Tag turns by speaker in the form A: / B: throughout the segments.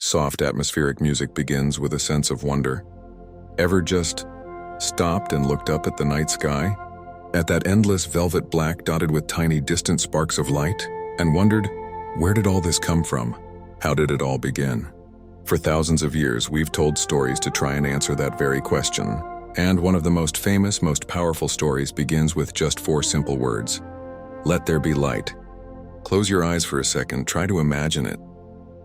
A: Soft atmospheric music begins with a sense of wonder. Ever just stopped and looked up at the night sky? At that endless velvet black dotted with tiny distant sparks of light? And wondered, where did all this come from? How did it all begin? For thousands of years, we've told stories to try and answer that very question. And one of the most famous, most powerful stories begins with just 4 simple words. Let there be light. Close your eyes for a second, try to imagine it.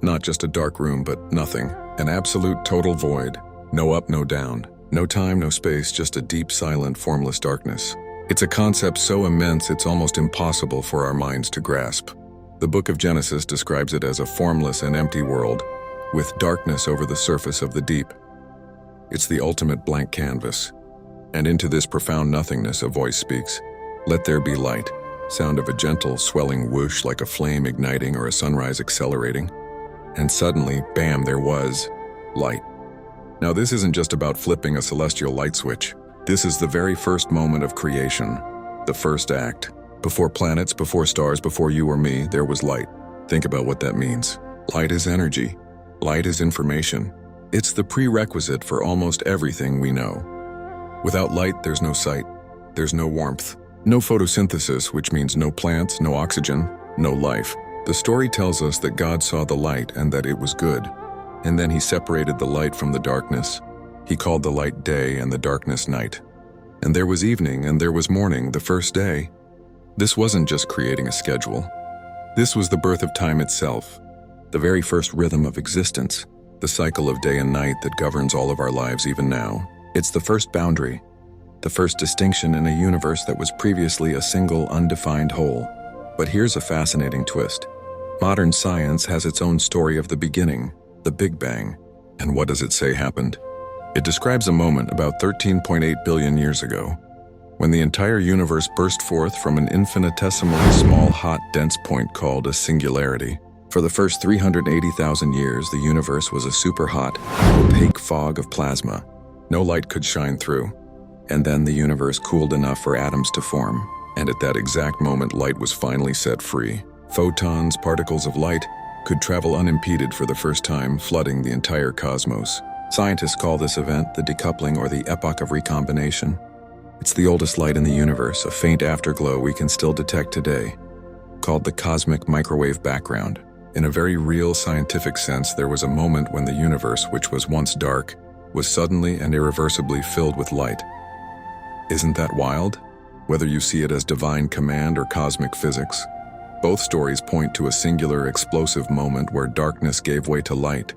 A: Not just a dark room, but nothing. An absolute total void. No up, no down. No time, no space, just a deep, silent, formless darkness. It's a concept so immense it's almost impossible for our minds to grasp. The book of Genesis describes it as a formless and empty world, with darkness over the surface of the deep. It's the ultimate blank canvas. And into this profound nothingness a voice speaks. Let there be light. Sound of a gentle, swelling whoosh like a flame igniting or a sunrise accelerating. And suddenly, bam, there was light. Now this isn't just about flipping a celestial light switch. This is the very first moment of creation, the first act. Before planets, before stars, before you or me, there was light. Think about what that means. Light is energy. Light is information. It's the prerequisite for almost everything we know. Without light, there's no sight. There's no warmth. No photosynthesis, which means no plants, no oxygen, no life. The story tells us that God saw the light and that it was good. And then he separated the light from the darkness. He called the light day and the darkness night. And there was evening and there was morning, the first day. This wasn't just creating a schedule. This was the birth of time itself, the very first rhythm of existence, the cycle of day and night that governs all of our lives even now. It's the first boundary, the first distinction in a universe that was previously a single, undefined whole. But here's a fascinating twist. Modern science has its own story of the beginning, the Big Bang. And what does it say happened? It describes a moment about 13.8 billion years ago, when the entire universe burst forth from an infinitesimally small, hot, dense point called a singularity. For the first 380,000 years, the universe was a super hot, opaque fog of plasma. No light could shine through. And then the universe cooled enough for atoms to form. And at that exact moment, light was finally set free. Photons, particles of light, could travel unimpeded for the first time, flooding the entire cosmos. Scientists call this event the decoupling or the epoch of recombination. It's the oldest light in the universe, a faint afterglow we can still detect today, called the cosmic microwave background. In a very real scientific sense, there was a moment when the universe, which was once dark, was suddenly and irreversibly filled with light. Isn't that wild? Whether you see it as divine command or cosmic physics, both stories point to a singular, explosive moment where darkness gave way to light.